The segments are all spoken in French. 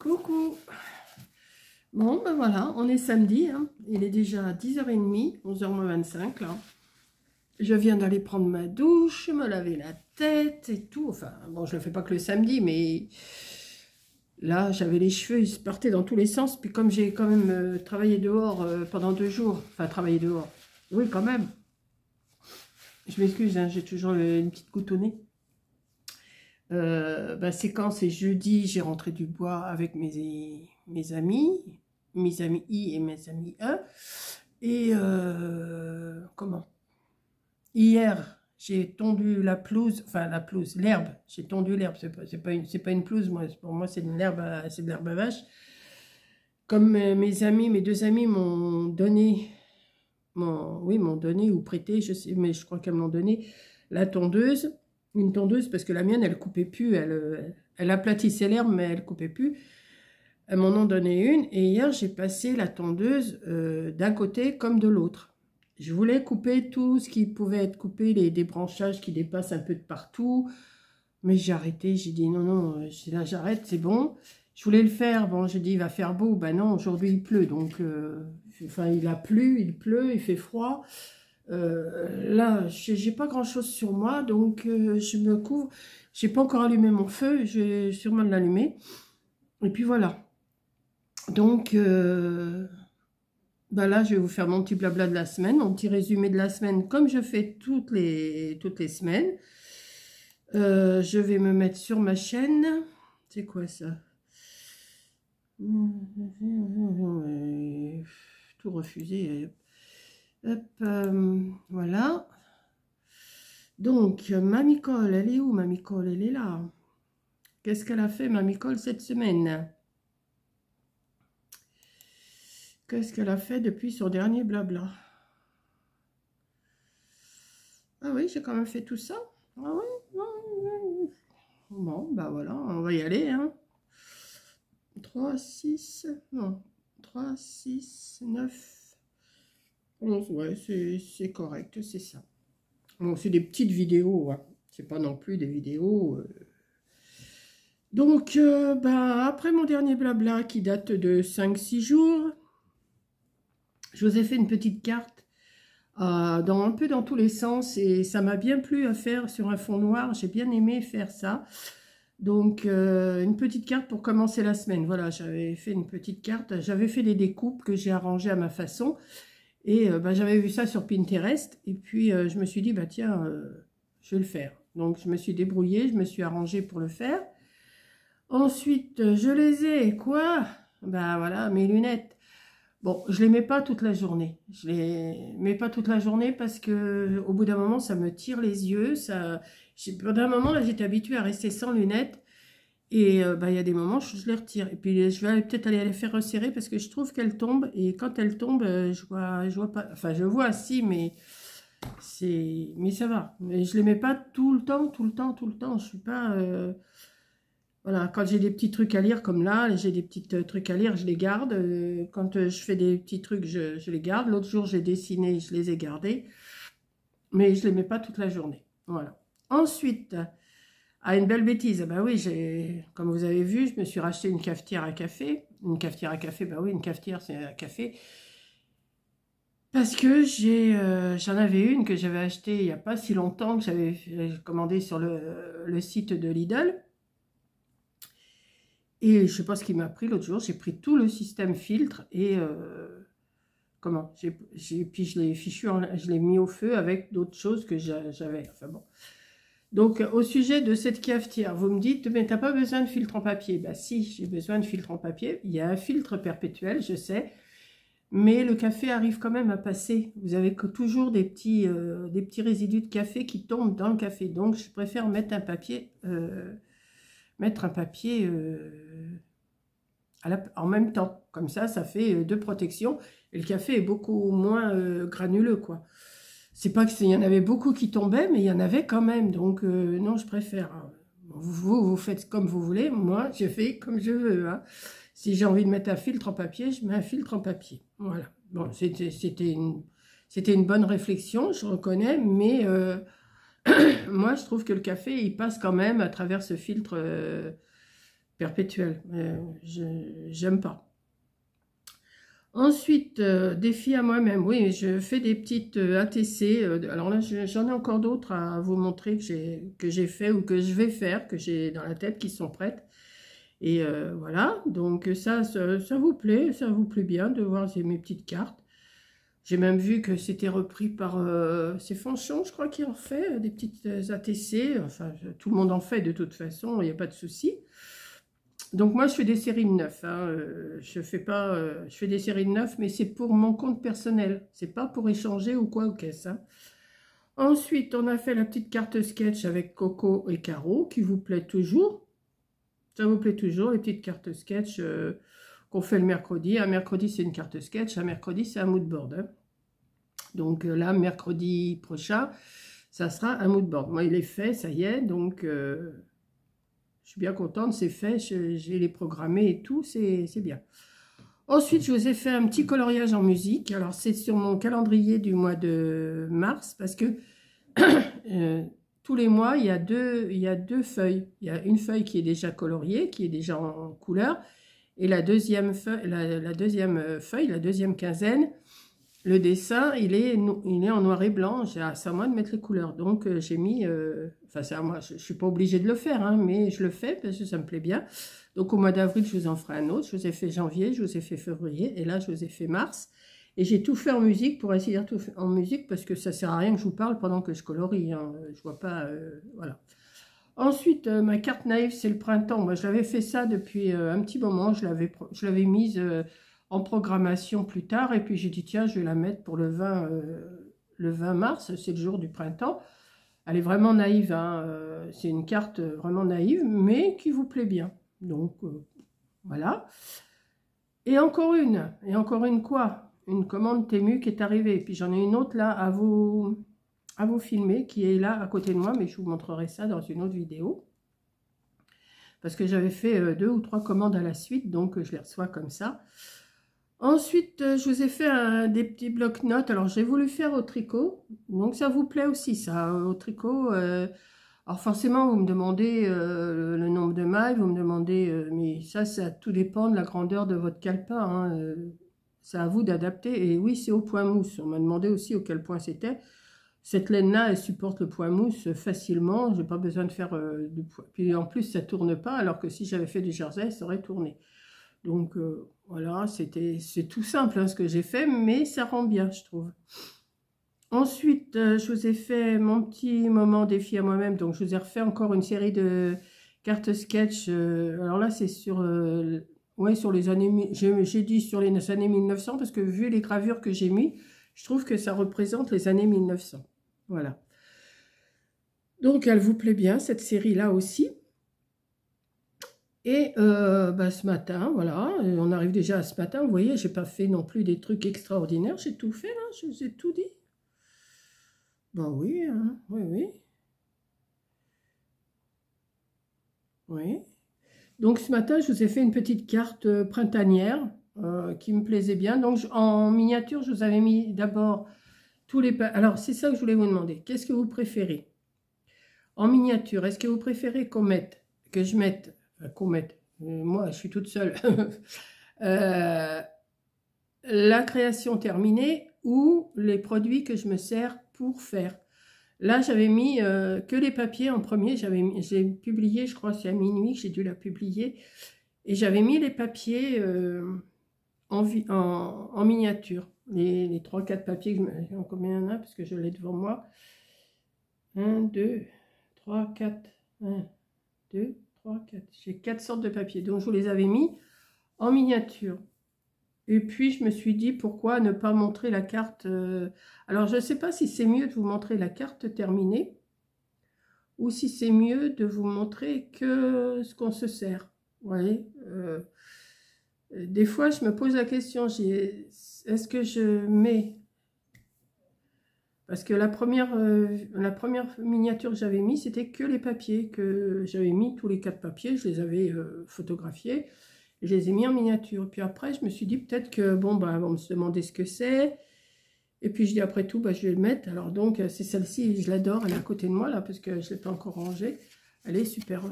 Coucou. Bon, ben voilà, on est samedi, hein. Il est déjà 10h30, 11h25 là. Je viens d'aller prendre ma douche, me laver la tête et tout. Enfin, bon, je le fais pas que le samedi, mais là, j'avais les cheveux, ils se partaient dans tous les sens. Puis comme j'ai quand même travaillé dehors pendant 2 jours, enfin, travaillé dehors, oui, quand même. Je m'excuse, hein, j'ai toujours une petite goutte au nez. C'est quand c'est jeudi, j'ai rentré du bois avec mes amis I et mes amis E. Et comment? Hier, j'ai tondu la pelouse, enfin la pelouse, l'herbe. J'ai tondu l'herbe, c'est pas une pelouse, moi, pour moi c'est de l'herbe, c'est de l'herbe à vache. Comme mes deux amis m'ont donné, m'ont donné ou prêté, je sais, mais je crois qu'elles m'ont donné la tondeuse. Une tondeuse parce que la mienne elle coupait plus, elle aplatissait l'herbe mais elle coupait plus. Elles m'en ont donné une et hier j'ai passé la tondeuse d'un côté comme de l'autre. Je voulais couper tout ce qui pouvait être coupé, des branchages qui dépassent un peu de partout, mais j'ai arrêté, j'ai dit non, là j'arrête, c'est bon. Je voulais le faire, bon j'ai dit il va faire beau, ben non aujourd'hui il pleut, donc enfin il a plu, il pleut, il fait froid. Là, j'ai pas grand chose sur moi, donc je me couvre. J'ai pas encore allumé mon feu, je vais sûrement l'allumer. Et puis voilà. Donc là, je vais vous faire mon petit blabla de la semaine, mon petit résumé de la semaine, comme je fais toutes les semaines. Je vais me mettre sur ma chaîne. C'est quoi ça? Tout refusé. Hop, voilà. Donc, Mamie Cole, elle est où, Mamie Cole? Elle est là. Qu'est-ce qu'elle a fait, Mamie Cole, cette semaine? Qu'est-ce qu'elle a fait depuis son dernier blabla? Ah oui, j'ai quand même fait tout ça. Ah oui. Bon, bah voilà, on va y aller, hein. 3, 6, non. 3, 6, 9, 11, ouais, c'est correct, c'est ça. Bon, c'est des petites vidéos, hein. C'est pas non plus des vidéos... Donc, après mon dernier blabla qui date de 5-6 jours, je vous ai fait une petite carte un peu dans tous les sens et ça m'a bien plu à faire sur un fond noir. J'ai bien aimé faire ça. Donc, une petite carte pour commencer la semaine. Voilà, j'avais fait une petite carte. J'avais fait des découpes que j'ai arrangées à ma façon. Et j'avais vu ça sur Pinterest. Et puis, je me suis dit, tiens, je vais le faire. Donc, je me suis débrouillée, je me suis arrangée pour le faire. Ensuite, je les ai, quoi? Voilà, mes lunettes. Bon, je les mets pas toute la journée. Je les mets pas toute la journée parce que au bout d'un moment, ça me tire les yeux. Pendant un moment, là, j'étais habituée à rester sans lunettes. Et il y a des moments, je les retire. Et puis, je vais peut-être aller les faire resserrer parce que je trouve qu'elles tombent. Et quand elles tombent, je vois pas. Enfin, je vois, si, mais ça va. Mais je les mets pas tout le temps. Je suis pas... Voilà, quand j'ai des petits trucs à lire comme là, j'ai des petits trucs à lire, je les garde. Quand je fais des petits trucs, je les garde. L'autre jour, j'ai dessiné, je les ai gardés. Mais je ne les mets pas toute la journée. Voilà. Ensuite, une belle bêtise. Oui, comme vous avez vu, je me suis racheté une cafetière à café. Une cafetière à café, oui, une cafetière, c'est un café. Parce que j'en avais une que j'avais achetée il n'y a pas si longtemps, que j'avais commandé sur le site de Lidl. Et je ne sais pas ce qui m'a pris l'autre jour, j'ai pris tout le système filtre et puis je l'ai mis au feu avec d'autres choses que j'avais. Enfin bon. Donc au sujet de cette cafetière, vous me dites, mais t'as pas besoin de filtre en papier? Si, j'ai besoin de filtre en papier. Il y a un filtre perpétuel, je sais, mais le café arrive quand même à passer. Vous avez toujours des petits résidus de café qui tombent dans le café. Donc je préfère mettre un papier... en même temps. Comme ça fait deux protections. Et le café est beaucoup moins granuleux, quoi. C'est pas qu'il y en avait beaucoup qui tombaient, mais il y en avait quand même. Donc, non, je préfère. Hein. Vous faites comme vous voulez. Moi, je fais comme je veux. Hein. Si j'ai envie de mettre un filtre en papier, je mets un filtre en papier. Voilà. Bon, c'était une bonne réflexion, je reconnais, mais... moi, je trouve que le café, il passe quand même à travers ce filtre perpétuel. J'aime pas. Ensuite, défi à moi-même. Oui, je fais des petites ATC. Alors là, j'en ai encore d'autres à vous montrer que j'ai fait ou que je vais faire, que j'ai dans la tête, qui sont prêtes. Et voilà, donc ça vous plaît bien de voir mes petites cartes. J'ai même vu que c'était repris par c'est Fanchon, je crois, qui en fait des petites ATC. Enfin, tout le monde en fait de toute façon, il n'y a pas de souci. Donc moi, je fais des séries de 9. Hein. Je fais des séries de 9, mais c'est pour mon compte personnel. C'est pas pour échanger ou quoi ou qu'est-ce. Hein. Ensuite, on a fait la petite carte sketch avec Coco et Caro, qui vous plaît toujours. Ça vous plaît toujours, les petites cartes sketch qu'on fait le mercredi. Un mercredi, c'est une carte sketch. Un mercredi, c'est un mood board. Hein. Donc là, mercredi prochain, ça sera un mood board. Moi, il est fait, ça y est. Donc, je suis bien contente, c'est fait. J'ai les programmés et tout, c'est bien. Ensuite, je vous ai fait un petit coloriage en musique. Alors, c'est sur mon calendrier du mois de mars parce que tous les mois, il y a deux feuilles. Il y a une feuille qui est déjà coloriée, qui est déjà en couleur. Et la deuxième feuille, la deuxième quinzaine, le dessin, il est en noir et blanc. C'est à moi de mettre les couleurs. Donc, j'ai mis... enfin, c'est à moi. Je ne suis pas obligée de le faire, hein, mais je le fais parce que ça me plaît bien. Donc, au mois d'avril, je vous en ferai un autre. Je vous ai fait janvier, je vous ai fait février. Et là, je vous ai fait mars. Et j'ai tout fait en musique pour essayer de tout faire en musique parce que ça ne sert à rien que je vous parle pendant que je colorie. Hein. Je vois pas... voilà. Ensuite, ma carte naïve, c'est le printemps. Moi, je l'avais fait ça depuis un petit moment. Je l'avais mise en programmation plus tard. Et puis, j'ai dit, tiens, je vais la mettre pour le 20 mars. C'est le jour du printemps. Elle est vraiment naïve. Hein. C'est une carte vraiment naïve, mais qui vous plaît bien. Donc, voilà. Et encore une quoi? Une commande Temu qui est arrivée. Et puis, j'en ai une autre là à vous filmer, qui est là à côté de moi, mais je vous montrerai ça dans une autre vidéo. Parce que j'avais fait 2 ou 3 commandes à la suite, donc je les reçois comme ça. Ensuite, je vous ai fait des petits blocs-notes. Alors, j'ai voulu faire au tricot. Donc, ça vous plaît aussi, ça, au tricot. Alors, forcément, vous me demandez le nombre de mailles, vous me demandez... mais ça tout dépend de la grandeur de votre calepin. Hein, c'est à vous d'adapter. Et oui, c'est au point mousse. On m'a demandé aussi auquel point c'était. Cette laine-là, elle supporte le point mousse facilement. Je n'ai pas besoin de faire du point. Puis en plus, ça ne tourne pas, alors que si j'avais fait du jersey, ça aurait tourné. Donc voilà, c'est tout simple hein, ce que j'ai fait, mais ça rend bien, je trouve. Ensuite, je vous ai fait mon petit moment défi à moi-même. Donc je vous ai refait encore une série de cartes sketch. Alors là, c'est sur... ouais, sur les années... J'ai dit sur les années 1900, parce que vu les gravures que j'ai mis, je trouve que ça représente les années 1900. Voilà. Donc, elle vous plaît bien, cette série-là aussi. Et ce matin, voilà, on arrive déjà à ce matin. Vous voyez, je n'ai pas fait non plus des trucs extraordinaires. J'ai tout fait, là, je vous ai tout dit. Ben oui, hein, oui, oui. Oui. Donc, ce matin, je vous ai fait une petite carte printanière qui me plaisait bien. Donc, en miniature, je vous avais mis d'abord... Alors, c'est ça que je voulais vous demander. Qu'est-ce que vous préférez? En miniature, est-ce que vous préférez moi, je suis toute seule, la création terminée ou les produits que je me sers pour faire? Là, j'avais mis que les papiers en premier. J'ai publié, je crois, c'est à minuit que j'ai dû la publier. Et j'avais mis les papiers en miniature. Les 3-4 papiers, combien il y en a? Parce que je l'ai devant moi. 1, 2, 3, 4. 1, 2, 3, 4. J'ai 4 sortes de papiers. Donc, je vous les avais mis en miniature. Et puis, je me suis dit, pourquoi ne pas montrer la carte Alors, je ne sais pas si c'est mieux de vous montrer la carte terminée ou si c'est mieux de vous montrer que ce qu'on se sert. Vous voyez des fois, je me pose la question, est-ce que je mets... Parce que la première miniature que j'avais mis, c'était que les papiers, que j'avais mis tous les 4 papiers, je les avais photographiés, et je les ai mis en miniature. Puis après, je me suis dit peut-être que, bon, bah, on me se demandait ce que c'est, et puis je dis après tout, bah, je vais le mettre. Alors donc, c'est celle-ci, je l'adore, elle est à côté de moi, là, parce que je ne l'ai pas encore rangée. Elle est super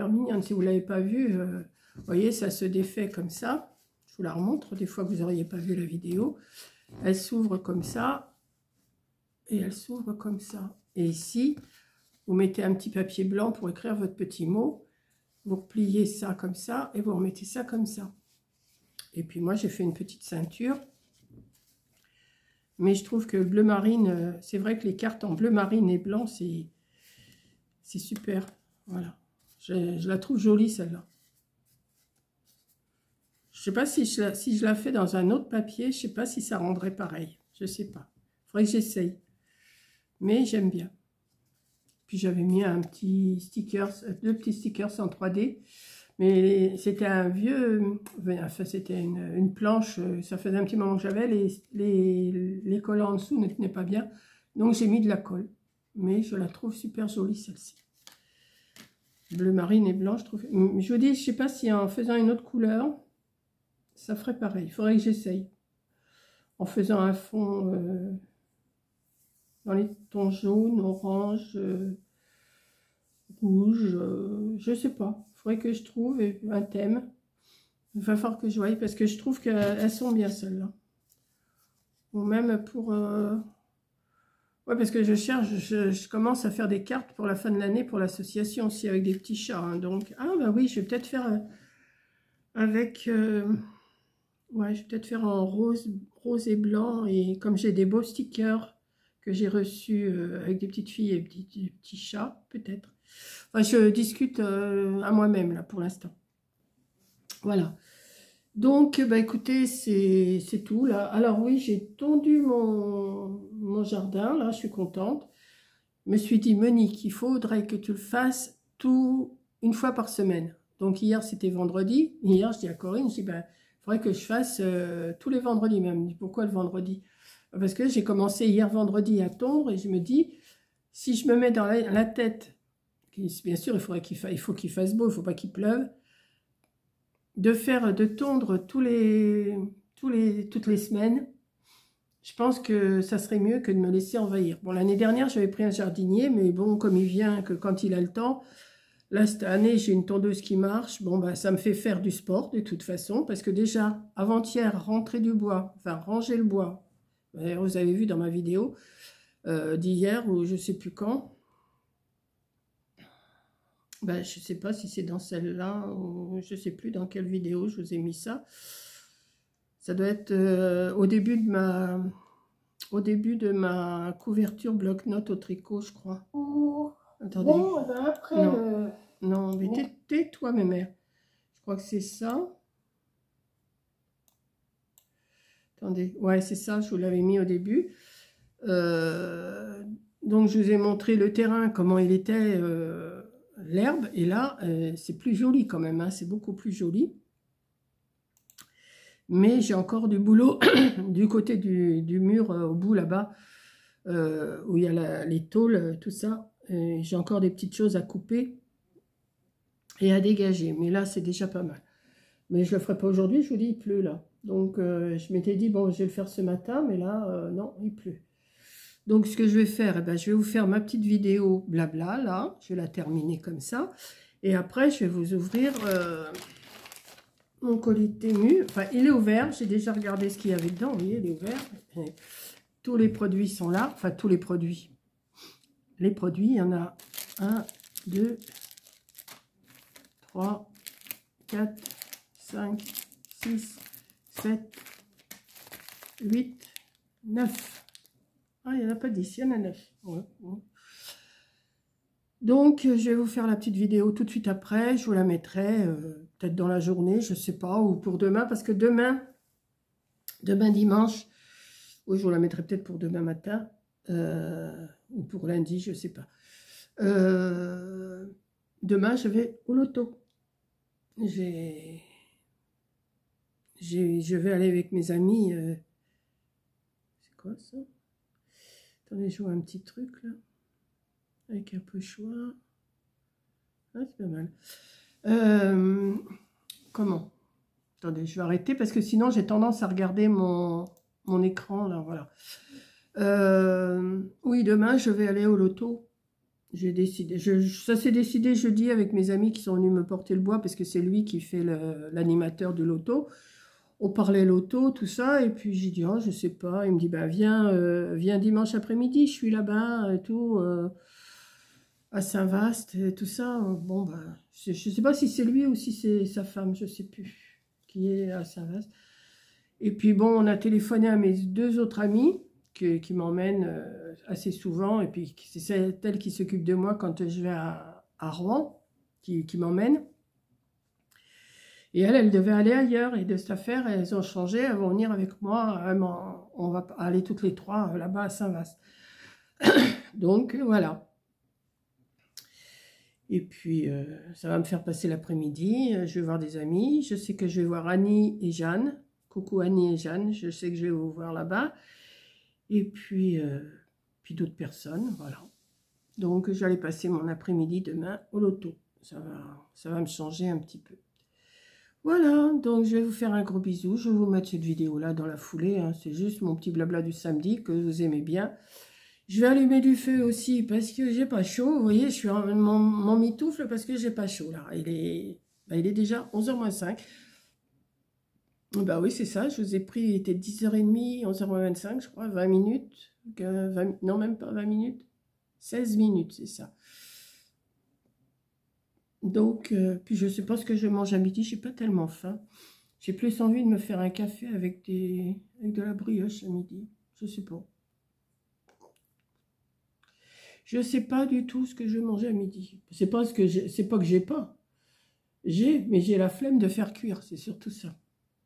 mignonne. Si vous ne l'avez pas vue, vous voyez, ça se défait comme ça. Je vous la remontre, des fois que vous n'auriez pas vu la vidéo. Elle s'ouvre comme ça. Et elle s'ouvre comme ça. Et ici, vous mettez un petit papier blanc pour écrire votre petit mot. Vous repliez ça comme ça et vous remettez ça comme ça. Et puis moi, j'ai fait une petite ceinture. Mais je trouve que bleu marine, c'est vrai que les cartes en bleu marine et blanc, c'est super. Voilà. Je la trouve jolie, celle-là. Je ne sais pas si je la fais dans un autre papier, je ne sais pas si ça rendrait pareil. Je ne sais pas. Il faudrait que j'essaye. Mais j'aime bien. Puis j'avais mis un petit stickers, 2 petits stickers en 3D. Mais c'était un vieux, enfin c'était une planche, ça faisait un petit moment que j'avais, les collants en dessous ne tenaient pas bien. Donc j'ai mis de la colle. Mais je la trouve super jolie celle-ci. Bleu marine et blanc, je trouve. Je vous dis, je ne sais pas si en faisant une autre couleur, ça ferait pareil. Il faudrait que j'essaye. En faisant un fond dans les tons jaunes, orange, rouge, je sais pas. Il faudrait que je trouve un thème. Il va falloir que je voie parce que je trouve qu'elles sont bien celles-là. Ou même pour... Ouais, parce que je cherche, je commence à faire des cartes pour la fin de l'année pour l'association aussi avec des petits chats. Hein. Donc, ah bah oui, je vais peut-être faire avec... ouais, je vais peut-être faire en rose et blanc. Et comme j'ai des beaux stickers que j'ai reçus avec des petites filles et des petits chats, peut-être. Enfin, je discute à moi-même, là, pour l'instant. Voilà. Donc, bah, écoutez, c'est tout, là. Alors, oui, j'ai tondu mon jardin, là, je suis contente. Je me suis dit, Monique, il faudrait que tu le fasses une fois par semaine. Donc, hier, c'était vendredi. Hier, je dis à Corinne, je dis, bah, il faudrait que je fasse tous les vendredis même. Je dis, pourquoi le vendredi? Parce que j'ai commencé hier vendredi à tondre et je me dis, si je me mets dans la tête... Bien sûr, il faut qu'il fasse beau, il ne faut pas qu'il pleuve. De tondre toutes les semaines, je pense que ça serait mieux que de me laisser envahir. Bon, l'année dernière, j'avais pris un jardinier, mais bon, comme il vient que quand il a le temps, là, cette année, j'ai une tondeuse qui marche. Bon, bah, ça me fait faire du sport, de toute façon, parce que déjà, avant-hier, rentrer du bois, enfin, ranger le bois, vous avez vu dans ma vidéo d'hier, ou je ne sais plus quand, ben, je ne sais pas si c'est dans celle-là, ou je ne sais plus dans quelle vidéo je vous ai mis ça. Ça doit être au début de ma couverture bloc-notes au tricot, je crois. Oh. Attendez. Bon, ben après non. Non, mais tais-toi, mes mères. Je crois que c'est ça. Attendez, ouais, c'est ça, je vous l'avais mis au début. Donc, je vous ai montré le terrain, comment il était... l'herbe, et là, c'est plus joli quand même, hein, c'est beaucoup plus joli. Mais j'ai encore du boulot du côté du mur au bout là-bas, où il y a les tôles, tout ça. J'ai encore des petites choses à couper et à dégager. Mais là, c'est déjà pas mal. Mais je ne le ferai pas aujourd'hui, je vous dis, il pleut là. Donc, je m'étais dit, bon, je vais le faire ce matin, mais là, non, il pleut. Donc, ce que je vais faire, eh ben, je vais vous faire ma petite vidéo blabla, là. Je vais la terminer comme ça. Et après, je vais vous ouvrir mon colis Temu. Enfin, il est ouvert. J'ai déjà regardé ce qu'il y avait dedans. Vous voyez, il est ouvert. Et tous les produits sont là. Enfin, tous les produits. Les produits, il y en a 1, 2, 3, 4, 5, 6, 7, 8, 9. Ah, il n'y en a pas 10, il y en a 9. Ouais, ouais. Donc, je vais vous faire la petite vidéo tout de suite après. Je vous la mettrai peut-être dans la journée, je ne sais pas, ou pour demain. Parce que demain dimanche, oui, je vous la mettrai peut-être pour demain matin, ou pour lundi, je ne sais pas. Demain, je vais au loto. Je vais aller avec mes amis. C'est quoi ça? Attendez, je vois un petit truc là, avec un pochoir. Ah, c'est pas mal. Comment? Attendez, je vais arrêter parce que sinon j'ai tendance à regarder mon écran là, voilà. Oui, demain je vais aller au loto. J'ai décidé, ça s'est décidé jeudi avec mes amis qui sont venus me porter le bois parce que c'est lui qui fait l'animateur du loto. On parlait loto, tout ça, et puis j'ai dit, oh, je sais pas. Il me dit, bah, viens dimanche après-midi, je suis là-bas, et tout, à Saint-Vaast, et tout ça. Bon, bah, je sais pas si c'est lui ou si c'est sa femme, je sais plus, qui est à Saint-Vaast. Et puis bon, on a téléphoné à mes 2 autres amis, qui m'emmènent assez souvent, et puis c'est elle qui s'occupe de moi quand je vais à Rouen, qui m'emmène. Et elle devait aller ailleurs, et de cette affaire, elles ont changé, elles vont venir avec moi, on va aller toutes les 3 là-bas à Saint-Vaast. Donc voilà. Et puis ça va me faire passer l'après-midi, je vais voir des amis, je sais que je vais voir Annie et Jeanne. Coucou Annie et Jeanne, je sais que je vais vous voir là-bas. Et puis d'autres personnes, voilà. Donc j'allais passer mon après-midi demain au loto. Ça va me changer un petit peu. Voilà, donc je vais vous faire un gros bisou. Je vais vous mettre cette vidéo-là dans la foulée. Hein. C'est juste mon petit blabla du samedi que vous aimez bien. Je vais allumer du feu aussi parce que j'ai pas chaud. Vous voyez, je suis en mon mitoufle parce que j'ai pas chaud là. Il est déjà 11h moins 5. Bah oui, c'est ça. Je vous ai pris, il était 10h30, 11h moins 25, je crois, 20 minutes. Non, même pas 20 minutes. 16 minutes, c'est ça. Donc, puis je sais pas ce que je mange à midi, j'ai pas tellement faim. J'ai plus envie de me faire un café avec de la brioche à midi. Je sais pas. Je sais pas du tout ce que je vais manger à midi. C'est pas que j'ai pas. Mais j'ai la flemme de faire cuire, c'est surtout ça.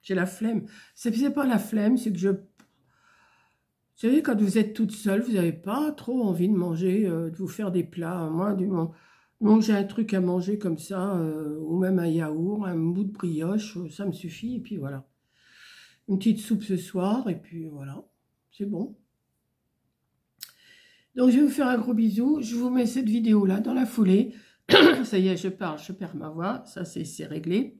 J'ai la flemme. C'est pas la flemme, c'est que je... Vous savez, quand vous êtes toute seule, vous n'avez pas trop envie de manger, de vous faire des plats. Moi, du moment donc j'ai un truc à manger comme ça, ou même un yaourt, un bout de brioche, ça me suffit, et puis voilà. Une petite soupe ce soir, et puis voilà, c'est bon. Donc je vais vous faire un gros bisou, je vous mets cette vidéo-là dans la foulée. Ça y est, je parle, je perds ma voix, ça c'est réglé.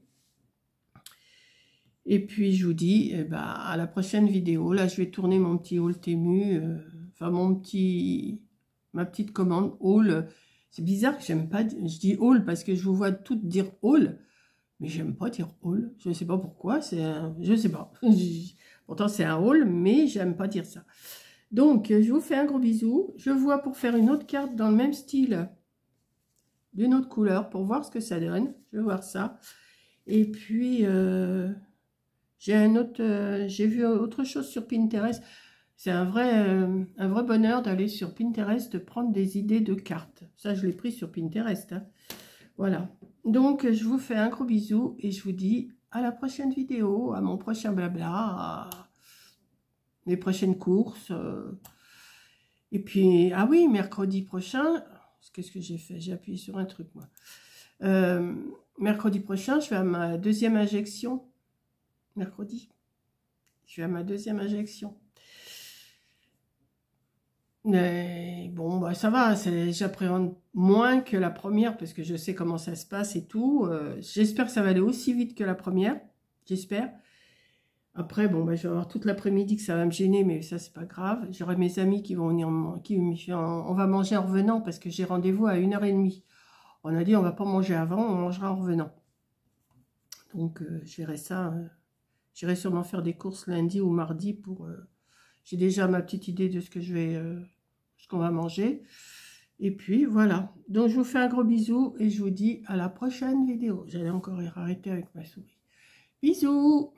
Et puis je vous dis à la prochaine vidéo. Là je vais tourner mon petit haul Temu, enfin ma petite commande haul. C'est bizarre que j'aime pas, je dis haul parce que je vous vois toutes dire haul, mais j'aime pas dire haul. Je ne sais pas pourquoi, je sais pas. Pourtant c'est un haul, mais j'aime pas dire ça. Donc je vous fais un gros bisou. Je vois pour faire une autre carte dans le même style, d'une autre couleur, pour voir ce que ça donne. Je vais voir ça. Et puis j'ai vu autre chose sur Pinterest. C'est un vrai bonheur d'aller sur Pinterest, de prendre des idées de cartes. Ça, je l'ai pris sur Pinterest. Hein. Voilà. Donc, je vous fais un gros bisou et je vous dis à la prochaine vidéo, à mon prochain blabla, à mes prochaines courses. Et puis, ah oui, mercredi prochain, qu'est-ce que j'ai fait? J'ai appuyé sur un truc, moi. Mercredi prochain, je vais à ma 2e injection. Mercredi. Je vais à ma 2e injection. Mais bon, bah ça va, j'appréhende moins que la première parce que je sais comment ça se passe et tout. J'espère que ça va aller aussi vite que la première, j'espère. Après, bon, bah, je vais avoir toute l'après-midi que ça va me gêner, mais ça, c'est pas grave. J'aurai mes amis qui vont venir, on va manger en revenant parce que j'ai rendez-vous à 1h30. On a dit, on va pas manger avant, on mangera en revenant. Donc, je verrai ça. J'irai sûrement faire des courses lundi ou mardi pour... j'ai déjà ma petite idée de ce qu'on va manger. Et puis, voilà. Donc, je vous fais un gros bisou et je vous dis à la prochaine vidéo. J'allais encore arrêter avec ma souris. Bisous!